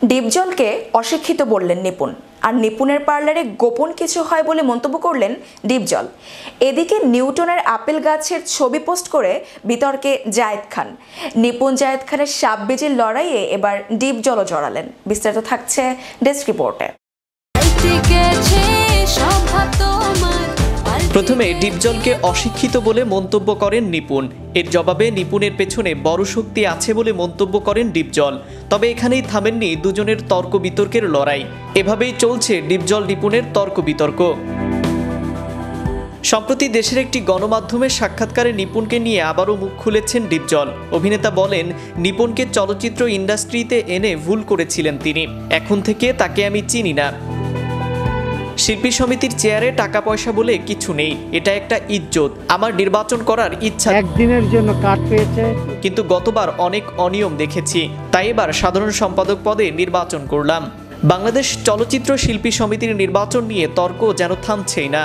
ডিপজলকে অশিক্ষিত বললেন নিপুণ, আর নিপুণের পার্লারে গোপন কিছু হয় বলে মন্তব্য করলেন ডিপজল। এদিকে নিউটনের আপেল গাছের ছবি পোস্ট করে বিতর্কে জায়েদ খান। নিপুণ জায়েদ খানের সাববিজির লড়াইয়ে এবার ডিপজলও জড়ালেন। বিস্তারিত থাকছে ডেস্ক রিপোর্টে। প্রথমে ডিপজলকে অশিক্ষিত বলে মন্তব্য করেন নিপুণ। এর জবাবে নিপুণের পেছনে বড় শক্তি আছে বলে মন্তব্য করেন ডিপজল। তবে এখানেই থামেননি দুজনের তর্ক বিতর্কের লড়াই। এভাবেই চলছে ডিপজল নিপুণের তর্ক বিতর্ক। সম্প্রতি দেশের একটি গণমাধ্যমের সাক্ষাৎকারে নিপুণকে নিয়ে আবারও মুখ খুলেছেন ডিপজল। অভিনেতা বলেন, নিপুণকে চলচ্চিত্র ইন্ডাস্ট্রিতে এনে ভুল করেছিলেন তিনি। এখন থেকে তাকে আমি চিনি না। শিল্পী সমিতির চেয়ারে টাকা পয়সা বলে কিছু নেই, এটা একটা ইজ্জত। আমার নির্বাচন করার ইচ্ছা, একদিনের জন্য কাট পেয়েছে, কিন্তু গতবার অনেক অনিয়ম দেখেছি, তাই এবার সাধারণ সম্পাদক পদে নির্বাচন করলাম। বাংলাদেশ চলচ্চিত্র শিল্পী সমিতির নির্বাচন নিয়ে তর্ক যেন থামছেই না।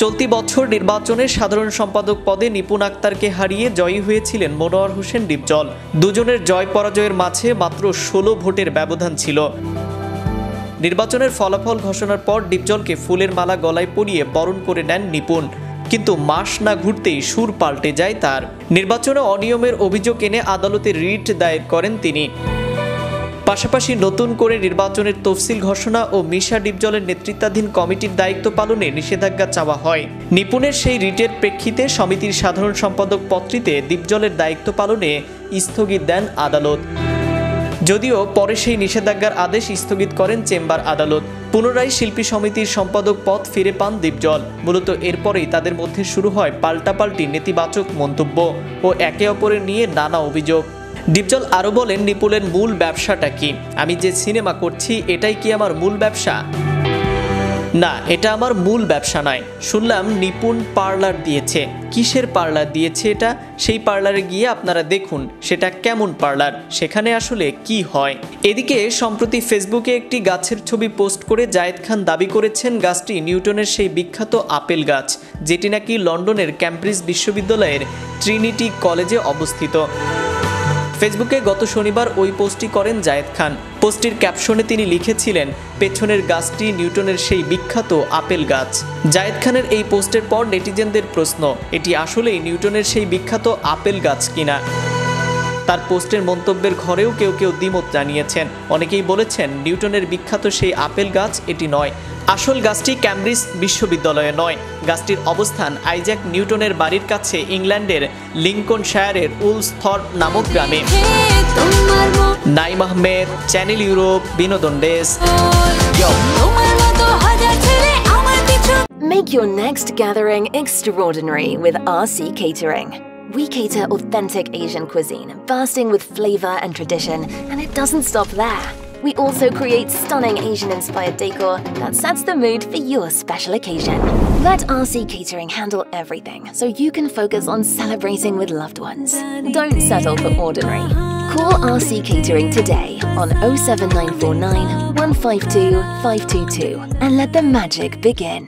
চলতি বছর নির্বাচনে সাধারণ সম্পাদক পদে নিপুণ আক্তারকে হারিয়ে জয়ী হয়েছিলেন মনোয়ার হোসেন ডিপজল। দুজনের জয় পরাজয়ের মাঝে মাত্র 16 ভোটের ব্যবধান ছিল। নির্বাচনের ফলাফল ঘোষণার পর ডিপজলকে ফুলের মালা গলায় পরিয়ে বরণ করে নেন নিপুণ, কিন্তু মাস না ঘুরতেই সুর পাল্টে যায় তার। নির্বাচনে অনিয়মের অভিযোগ এনে আদালতে রিট দায়ের করেন তিনি। পাশাপাশি নতুন করে নির্বাচনের তফসিল ঘোষণা ও মিশা ডিপজলের নেতৃত্বাধীন কমিটির দায়িত্ব পালনে নিষেধাজ্ঞা চাওয়া হয়। নিপুণের সেই রিটের প্রেক্ষিতে সমিতির সাধারণ সম্পাদক পদটিতে ডিপজলের দায়িত্ব পালনে স্থগিত দেন আদালত। যদিও পরে সেই নিষেধাজ্ঞার আদেশ স্থগিত করেন চেম্বার আদালত। পুনরায় শিল্পী সমিতির সম্পাদক পদ ফিরে পান ডিপজল। মূলত এরপরেই তাদের মধ্যে শুরু হয় পাল্টাপাল্টি নেতিবাচক মন্তব্য ও একে অপরের নিয়ে নানা অভিযোগ। ডিপজল আরও বলেন, নিপুণের মূল ব্যবসাটা কি? আমি যে সিনেমা করছি এটাই কি আমার মূল ব্যবসা? না, এটা আমার মূল ব্যবসা নয়। শুনলাম নিপুণ পার্লার দিয়েছে। কিসের পার্লার দিয়েছে এটা? সেই পার্লারে গিয়ে আপনারা দেখুন সেটা কেমন পার্লার, সেখানে আসলে কি হয়। এদিকে সম্প্রতি ফেসবুকে একটি গাছের ছবি পোস্ট করে জায়েদ খান দাবি করেছেন গাছটি নিউটনের সেই বিখ্যাত আপেল গাছ, যেটি নাকি লন্ডনের ক্যামব্রিজ বিশ্ববিদ্যালয়ের ট্রিনিটি কলেজে অবস্থিত। ফেসবুকে গত শনিবার ওই পোস্টটি করেন জায়েদ খান। পোস্টটির ক্যাপশনে তিনি লিখেছিলেন, পেছনের গাছটি নিউটনের সেই বিখ্যাত আপেল গাছ। জায়েদ খানের এই পোস্টের পর নেটিজেনদের প্রশ্ন, এটি আসলেই নিউটনের সেই বিখ্যাত আপেল গাছ কিনা? তার পোস্টের মন্তব্যের ঘরেও কেউ কেউ দ্বিমত জানিয়েছেন। অনেকেই বলেছেন, নিউটনের বিখ্যাত সেই আপেল গাছ এটি নয়। আসল গাছটি ক্যামব্রিজ বিশ্ববিদ্যালয়ে নয়। গাছটির অবস্থান আইজ্যাক নিউটনের বাড়ির কাছে ইংল্যান্ডের লিঙ্কনশায়ারের উলসথর্প নামক গ্রামে। নাইম আহমেদ, চ্যানেল ইউরোপ, বিনোদন desk. Make your next gathering extraordinary with RC Catering. We cater authentic Asian cuisine, bursting with flavor and tradition, and it doesn't stop there. We also create stunning Asian-inspired decor that sets the mood for your special occasion. Let RC Catering handle everything so you can focus on celebrating with loved ones. Don't settle for ordinary. Call RC Catering today on 07949 152 522 and let the magic begin.